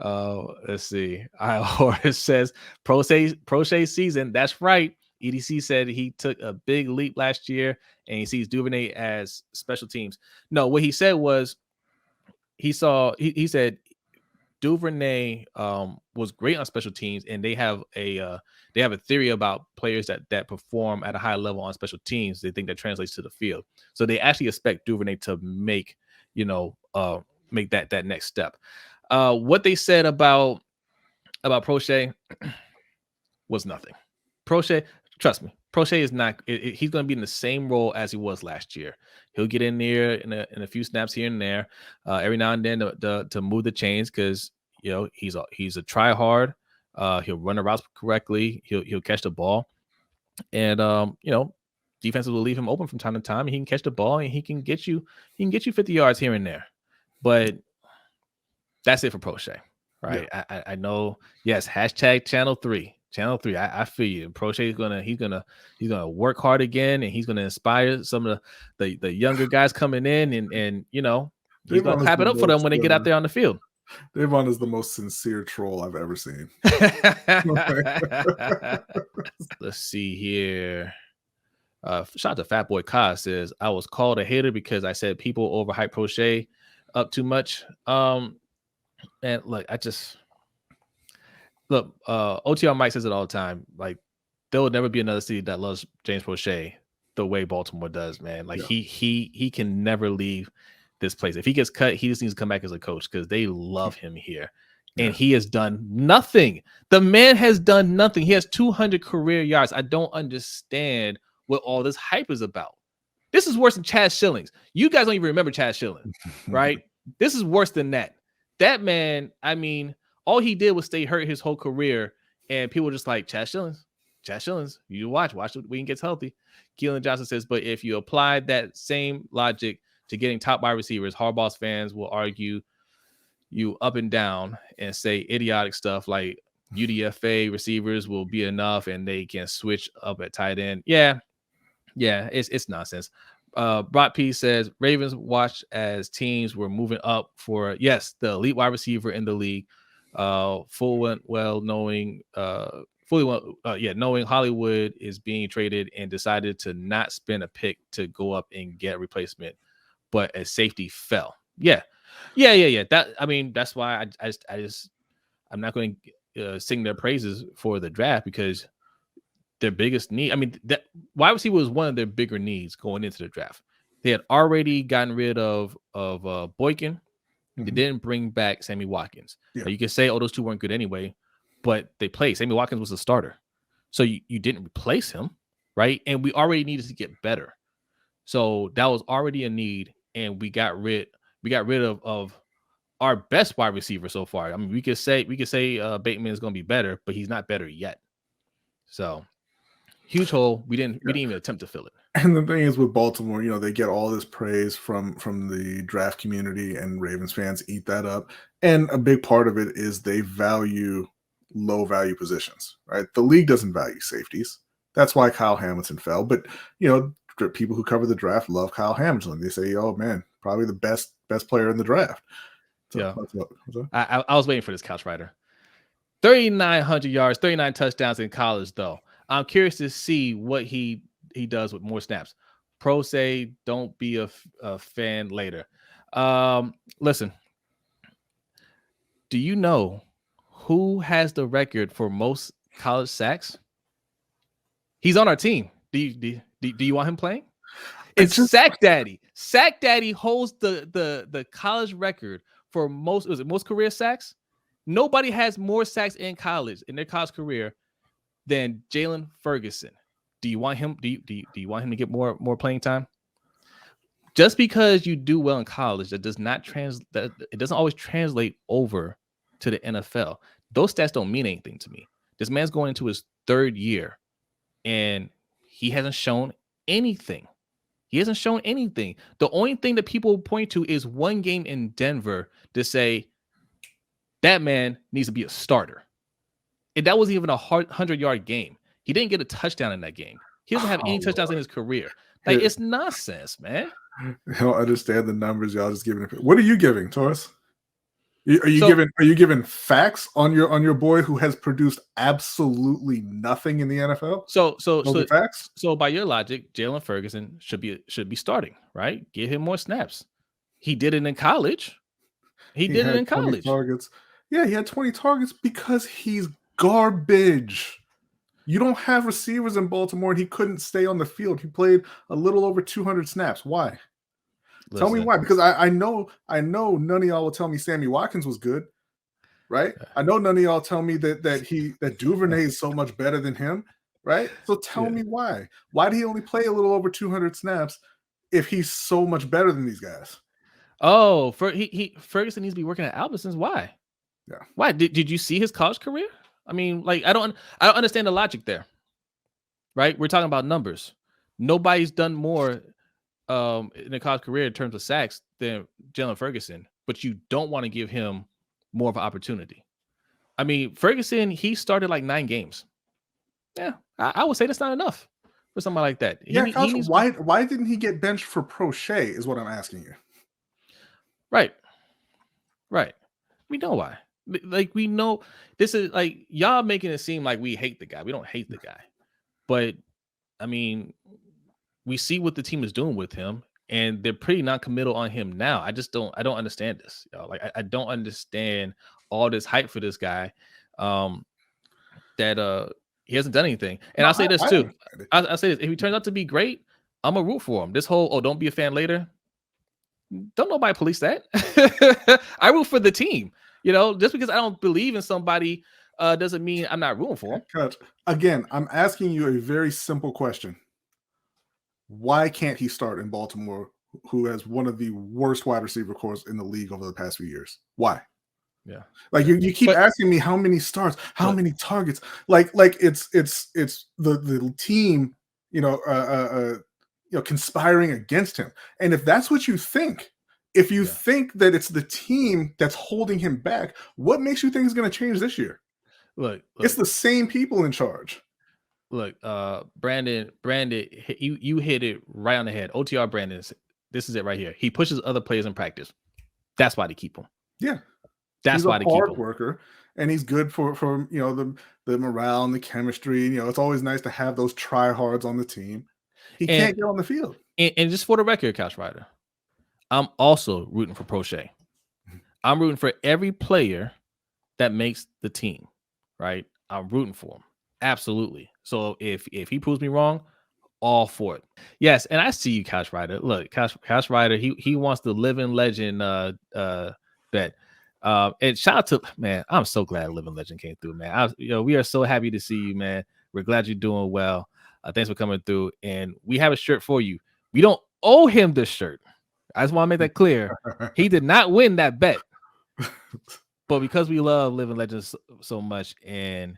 Let's see. Horace says Proche season. That's right. EDC said he took a big leap last year, and he sees Duvernay as special teams. No, what he said was he said Duvernay was great on special teams, and they have a theory about players that perform at a high level on special teams. They think that translates to the field, so they actually expect Duvernay to make make that next step. What they said about Proche was nothing. Proche, trust me, Proche is not. He's going to be in the same role as he was last year. He'll get in there in a few snaps here and there, every now and then to move the chains because he's a try hard. He'll run the routes correctly. He'll catch the ball, and defenses will leave him open from time to time. And he can catch the ball and he can get you 50 yards here and there. But that's it for Proche, right? Yeah. I know. Yes, hashtag Channel 3. Channel 3. I feel you. Proche is he's gonna work hard again, and he's gonna inspire some of the younger guys coming in, and he's gonna clap it up for them when they get out there on the field. Davon is the most sincere troll I've ever seen. Let's see here. Shout out to Fat Boy Ka says, I was called a hater because I said people overhype Proche up too much. And look, OTR Mike says it all the time. Like, there will never be another city that loves James Proche the way Baltimore does, man. Like, he can never leave this place. If he gets cut, he just needs to come back as a coach because they love him here. And he has done nothing. The man has done nothing. He has 200 career yards. I don't understand what all this hype is about. This is worse than Chad Shillings. You guys don't even remember Chad Shillings, right? This is worse than that. That man, I mean, all he did was stay hurt his whole career, and people were just like, Chad Shillings, you watch when he gets healthy. Keelan Johnson says, but if you apply that same logic to getting top wide receivers, Harbaugh's fans will argue you up and down and say idiotic stuff like UDFA receivers will be enough and they can switch up at tight end. Yeah, it's nonsense. Brock P says Ravens watched as teams were moving up for the elite wide receiver in the league. Knowing Hollywood is being traded and decided to not spend a pick to go up and get a replacement, but a safety fell. Yeah. That's why I'm not going to sing their praises for the draft because their biggest need. I mean, that wide receiver was one of their bigger needs going into the draft. They had already gotten rid of Boykin. They didn't bring back Sammy Watkins. Yeah. Now, you can say, those two weren't good anyway, but they played. Sammy Watkins was a starter. So you didn't replace him, right? And we already needed to get better. So that was already a need, and we got rid of our best wide receiver so far. I mean, we could say Bateman is going to be better, but he's not better yet. So huge hole. We didn't even attempt to fill it. And the thing is with Baltimore, they get all this praise from the draft community, and Ravens fans eat that up. And a big part of it is they value low value positions, right? The league doesn't value safeties. That's why Kyle Hamilton fell. But, people who cover the draft love Kyle Hamilton. They say, oh man, probably the best player in the draft. So, I was waiting for this couch rider. 3,900 yards, 39 touchdowns in college, though. I'm curious to see what he does with more snaps. Pro say don't be a fan later. Listen, do you know who has the record for most college sacks? He's on our team. Do you want him playing? It's Sack Daddy. Sack Daddy holds the college record for most career sacks. Nobody has more sacks in college in their college career than Jalen Ferguson. Do you want him? Do you want him to get more playing time? Just because you do well in college, that does not it doesn't always translate over to the NFL. Those stats don't mean anything to me. This man's going into his third year, and he hasn't shown anything. The only thing that people point to is one game in Denver to say that man needs to be a starter. And that wasn't even a 100-yard game. He didn't get a touchdown in that game. He doesn't have any touchdowns in his career. Like, it's nonsense, man. I don't understand the numbers. Y'all just giving it. What are you giving, Taurus? So Are you giving facts on your boy who has produced absolutely nothing in the NFL? so so Those are so facts. so by your logic, Jalen Ferguson should be starting, right? Give him more snaps. He did it in college. He He did it had in 20 college. targets. Yeah, he had 20 targets because he's garbage. You don't have receivers in Baltimore, and he couldn't stay on the field. He played a little over 200 snaps. Why? Tell me Listen, why. Because I know none of y'all will tell me Sammy Watkins was good, right? I know none of y'all tell me that Duvernay is so much better than him, right? So tell yeah. me why. Why did he only play a little over 200 snaps if he's so much better than these guys? Oh, Ferguson needs to be working at Albertsons. Why? Yeah. Why did you see his college career? I mean, like I don't understand the logic there, right? We're talking about numbers. Nobody's done more in a college career in terms of sacks than Jalen Ferguson, but you don't want to give him more of an opportunity. I mean, Ferguson, he started like 9 games. Yeah, I would say that's not enough for somebody like that. Yeah, He Couch, needs to be why didn't he get benched for Proche is what I'm asking you. right, right. We know why. Like we know this is like y'all making it seem like we hate the guy. We don't hate the guy, but I mean, we see what the team is doing with him, and they're pretty non-committal on him now. I don't understand this. Like I don't understand all this hype for this guy. Um, that he hasn't done anything. And No, I'll say this I too. understand it. I'll say this: if he turns out to be great, I'm gonna root for him. This whole don't be a fan later. Don't nobody police that. I root for the team. Just because I don't believe in somebody doesn't mean I'm not rooting for him. Couch, again, I'm asking you a very simple question. Why can't he start in Baltimore, who has one of the worst wide receiver cores in the league over the past few years? Why? Yeah. Like Yeah. you keep But asking me how many starts, how look, many targets. Like it's the team, conspiring against him. And if that's what you think, if you yeah. think that it's the team that's holding him back, what makes you think is going to change this year? Look, It's look, the same people in charge. look. Brandon, you hit it right on the head. OTR Brandon, this is it right here. He pushes other players in practice. That's why they keep him. Yeah. That's He's a why they keep hard him. worker, and he's good for the morale and the chemistry. It's always nice to have those tryhards on the team. He And, can't get on the field. and just for the record, Couch Rider, I'm also rooting for Proche. I'm rooting for every player that makes the team, right? I'm rooting for him. Absolutely. So if he proves me wrong, all for it. Yes, and I see you, Couch Rider. Look, Couch Rider, he wants the living legend bet. And shout out to man, I'm so glad Living Legend came through, man. We are so happy to see you, man. We're glad you're doing well. Thanks for coming through. And we have a shirt for you. We don't owe him this shirt. I just want to make that clear. He did not win that bet. But because we love Living Legends so much and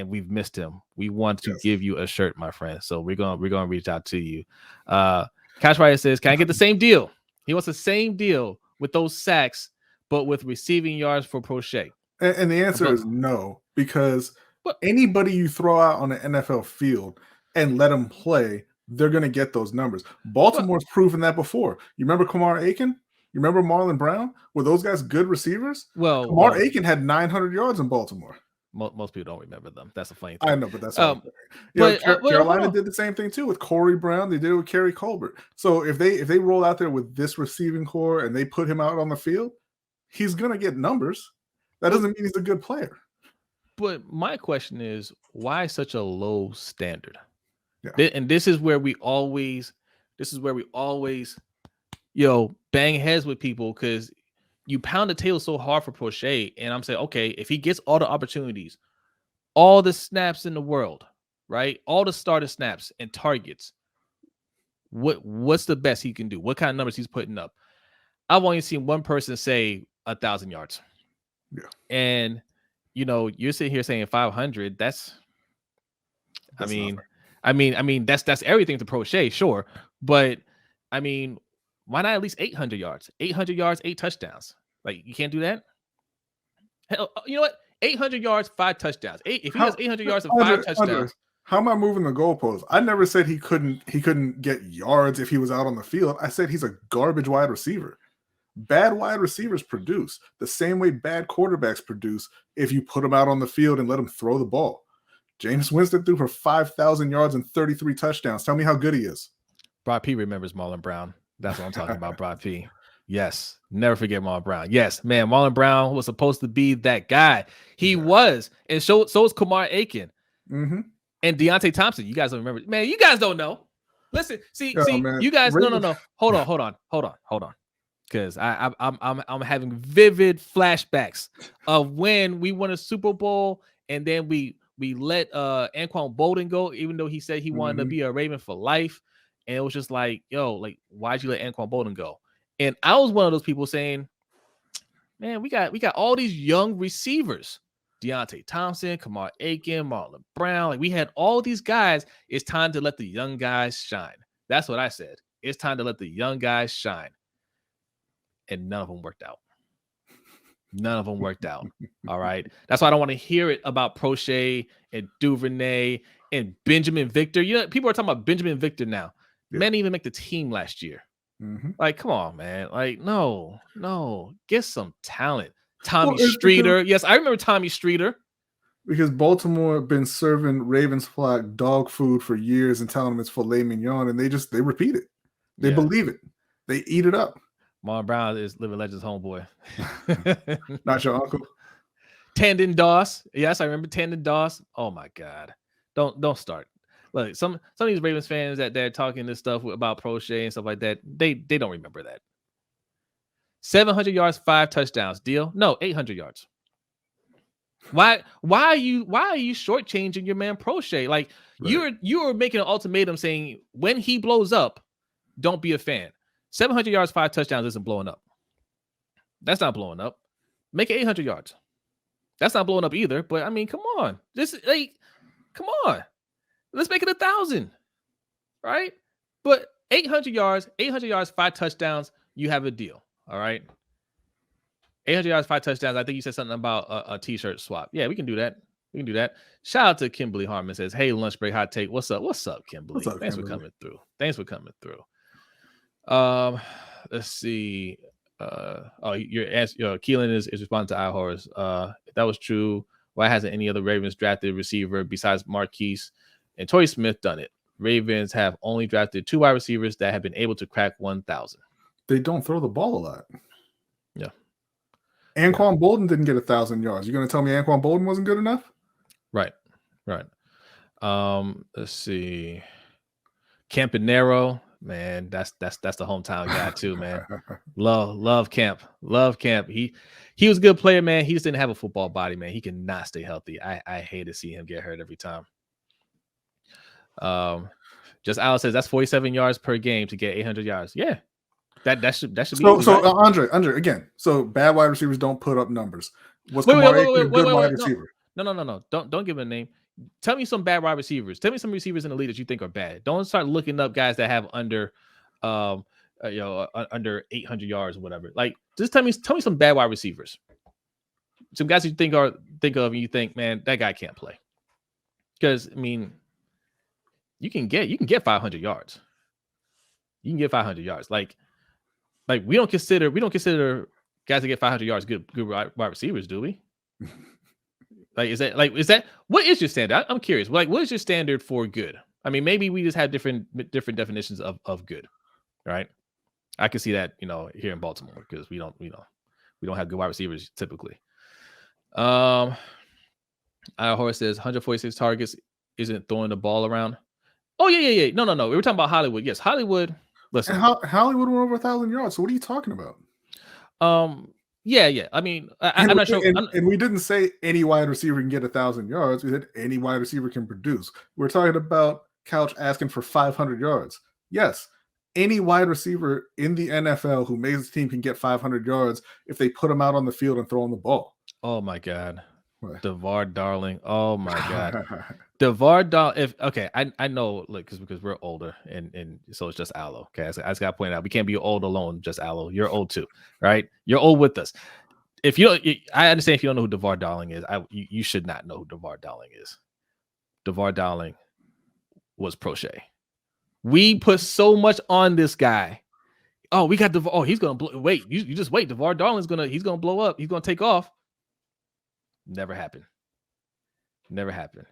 we've missed him, we want to Yes. give you a shirt, my friend. So we're gonna reach out to you. Cash Rider says, "Can I get the same deal?" He wants the same deal with those sacks, but with receiving yards for Proche. And the answer But, is no, because but anybody you throw out on the NFL field and let them play, they're going to get those numbers. Baltimore's proven that before. You remember Kamar Aiken? You remember Marlon Brown? Were those guys good receivers? Kamar Aiken had 900 yards in Baltimore. Most people don't remember them. That's a funny thing. I know, but that's all. Carolina did the same thing too with Corey Brown. They did it with Kerry Colbert. So if they roll out there with this receiving core and they put him out on the field, he's going to get numbers. That doesn't mean he's a good player. But my question is, why such a low standard? Yeah. And this is where we always, bang heads with people, because you pound the table so hard for Proche, and I'm saying, okay, if he gets all the opportunities, all the snaps in the world, right? All the starter snaps and targets, what's the best he can do? What kind of numbers he's putting up? I've only seen one person say 1,000 yards. Yeah. And you're sitting here saying 500. That's I mean, that's everything to Proche, sure. But I mean, why not at least 800 yards? 800 yards, 8 touchdowns. Like, you can't do that? Hell, you know what? 800 yards, 5 touchdowns. If he has 800 yards and 5 touchdowns. How am I moving the goalposts? I never said he couldn't get yards if he was out on the field. I said he's a garbage wide receiver. Bad wide receivers produce the same way bad quarterbacks produce if you put them out on the field and let them throw the ball. James Winston threw for 5,000 yards and 33 touchdowns. Tell me how good he is. Broad P remembers Marlon Brown. That's what I'm talking about, Broad P. Yes, never forget Marlon Brown. Yes, man, Marlon Brown was supposed to be that guy. He was, and so was Kamar Aiken and Deontay Thompson. You guys don't remember, man. You guys don't know. Listen, see, man. you guys. No. Hold on. Because I'm having vivid flashbacks of when we won a Super Bowl and then we let Anquan Bolden go, even though he said he wanted to be a Raven for life. And it was just like, yo, like, why'd you let Anquan Bolden go? And I was one of those people saying, man, we got all these young receivers. Deontay Thompson, Kamar Aiken, Marlon Brown. Like, we had all these guys. It's time to let the young guys shine. That's what I said. It's time to let the young guys shine. And none of them worked out. None of them worked out. All right. That's why I don't want to hear it about Proche and Duvernay and Benjamin Victor. You know, people are talking about Benjamin Victor now. Yeah. Men didn't even make the team last year. Like, come on, man. Like, no. Get some talent. Tommy Streeter. Yes, I remember Tommy Streeter. Because Baltimore been serving Ravens flock dog food for years and telling them it's filet mignon, and they repeat it. They believe it. They eat it up. Marlon Brown is Living Legends homeboy. Not your uncle. Tandon Doss. Yes, I remember Tandon Doss. Oh my God. Don't start. Look, some of these Ravens fans that they're talking this stuff about Proche and stuff like that, they don't remember that. 700 yards, 5 touchdowns. Deal? No, 800 yards. Why are you shortchanging your man Proche? Like, right. you're making an ultimatum saying when he blows up, don't be a fan. 700 yards, 5 touchdowns isn't blowing up. That's not blowing up. Make it 800 yards. That's not blowing up either. But I mean, come on. Come on. Let's make it 1,000. Right? But 800 yards, 5 touchdowns, you have a deal. All right. 800 yards, 5 touchdowns. I think you said something about a t-shirt swap. Yeah, we can do that. Shout out to Kimberly Harmon. Says, hey, lunch break hot take. What's up, Kimberly? Thanks for coming through. Let's see. Keelan is responding to iHorse. If that was true, why hasn't any other Ravens drafted receiver besides Marquise and Torrey Smith done it? Ravens have only drafted 2 wide receivers that have been able to crack 1,000. They don't throw the ball a lot. Yeah. Anquan Bolden didn't get 1,000 yards. You're going to tell me Anquan Bolden wasn't good enough? Right. Let's see. Campanero. Man, that's the hometown guy too, man. Love Camp. He was a good player, man. He just didn't have a football body, man. He cannot stay healthy. I hate to see him get hurt every time. Just Al says that's 47 yards per game to get 800 yards. Yeah, that should be. So Andre again. So bad wide receivers don't put up numbers. Was Kamar a good wide receiver? No. Don't give him a name. Tell me some bad wide receivers. Tell me some receivers in the league that you think are bad. Don't start looking up guys that have under 800 yards or whatever. Like, just tell me some bad wide receivers. Some guys you think of and you think, man, that guy can't play. Because I mean, you can get 500 yards. You can get 500 yards. Like we don't consider guys that get 500 yards good wide receivers, do we? Is that what is your standard? I'm curious. Like, what is your standard for good? I mean, maybe we just have different definitions of good, right? I can see that, here in Baltimore because we don't have good wide receivers typically. Our horse says 146 targets isn't throwing the ball around. Oh yeah. No. We were talking about Hollywood. Yes, Hollywood. Listen, and Hollywood went over 1,000 yards. So what are you talking about? Yeah. I mean, I'm not sure. And we didn't say any wide receiver can get 1,000 yards. We said any wide receiver can produce. We're talking about Couch asking for 500 yards. Yes, any wide receiver in the NFL who makes the team can get 500 yards if they put them out on the field and throw on the ball. Oh my God. What? DeVar Darling. Oh my God. DeVar Darling. I know, look, because we're older and so it's just Aloe. Okay. I just got to point out, we can't be old alone, just Aloe. You're old too, right? You're old with us. If you don't, I understand if you don't know who DeVar Darling is. You should not know who DeVar Darling is. DeVar Darling was Proche. We put so much on this guy. Oh, we got he's gonna wait. You just wait. DeVar Darling's he's gonna blow up. He's gonna take off. Never happened. Never happened.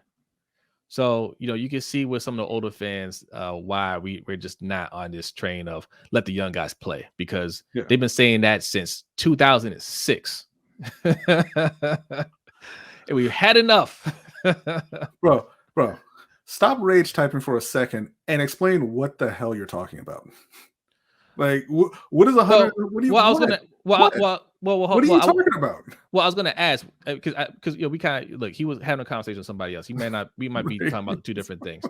So, you can see with some of the older fans why we're just not on this train of let the young guys play, because they've been saying that since 2006. And we've had enough. Bro, stop rage typing for a second and explain what the hell you're talking about. Like, what is 100? What are you talking about? Well, I was gonna ask because we kind of look. He was having a conversation with somebody else. We might be talking about two different things.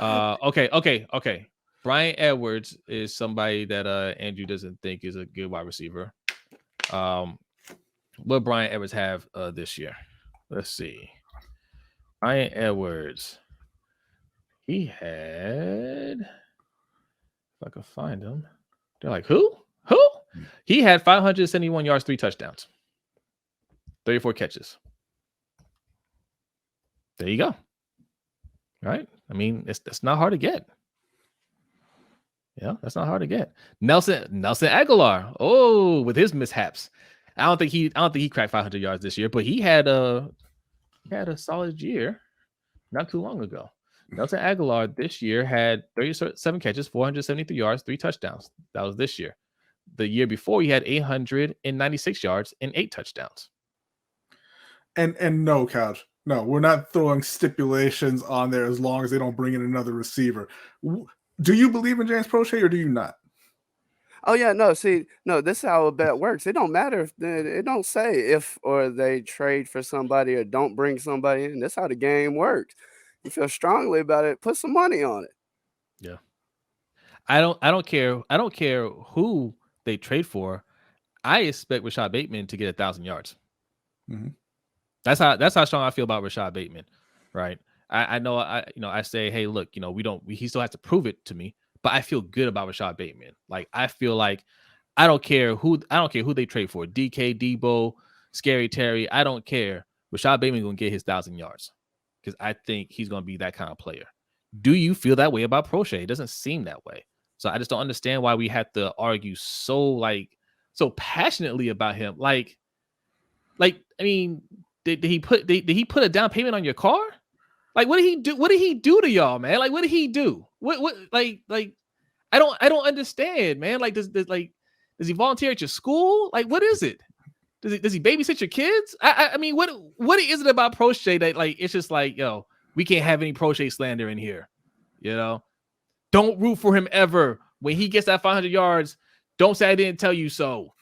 Okay. Brian Edwards is somebody that Andrew doesn't think is a good wide receiver. What Brian Edwards have this year? Let's see. Brian Edwards. He had. If I could find him. They're like, who? He had 571 yards, 3 touchdowns, 34 catches. There you go. Right? I mean, that's not hard to get. Yeah, that's not hard to get. Nelson Aguilar. Oh, with his mishaps. I don't think he cracked 500 yards this year, but he had a solid year not too long ago. Nelson Aguilar this year had 37 catches, 473 yards, 3 touchdowns. That was this year. The year before, he had 896 yards and 8 touchdowns. And no, Couch. No, we're not throwing stipulations on there as long as they don't bring in another receiver. Do you believe in James Proche or do you not? Oh yeah, no. See, no. This is how a bet works. It don't matter if it don't say if or they trade for somebody or don't bring somebody in. That's how the game works. You feel strongly about it, put some money on it. Yeah. I don't care who they trade for. I expect Rashad Bateman to get 1,000 yards. Mm-hmm. That's how strong I feel about Rashad Bateman, right? I know I say, hey, look, he still has to prove it to me, but I feel good about Rashad Bateman. Like, I feel like I don't care who they trade for. DK, Debo, Scary Terry, I don't care. Rashad Bateman gonna get his 1,000 yards because I think he's gonna be that kind of player. Do you feel that way about Proche? It doesn't seem that way. So I just don't understand why we have to argue so passionately about him. Like I mean, did he put a down payment on your car? Like, what did he do? What did he do to y'all, man? Like, what did he do? What like I don't understand, man. Like, does he volunteer at your school? Like, what is it? Does he babysit your kids? I mean, what is it about Proche that, like, it's just like, yo, we can't have any Proche slander in here, Don't root for him ever. When he gets that 500 yards, don't say I didn't tell you so.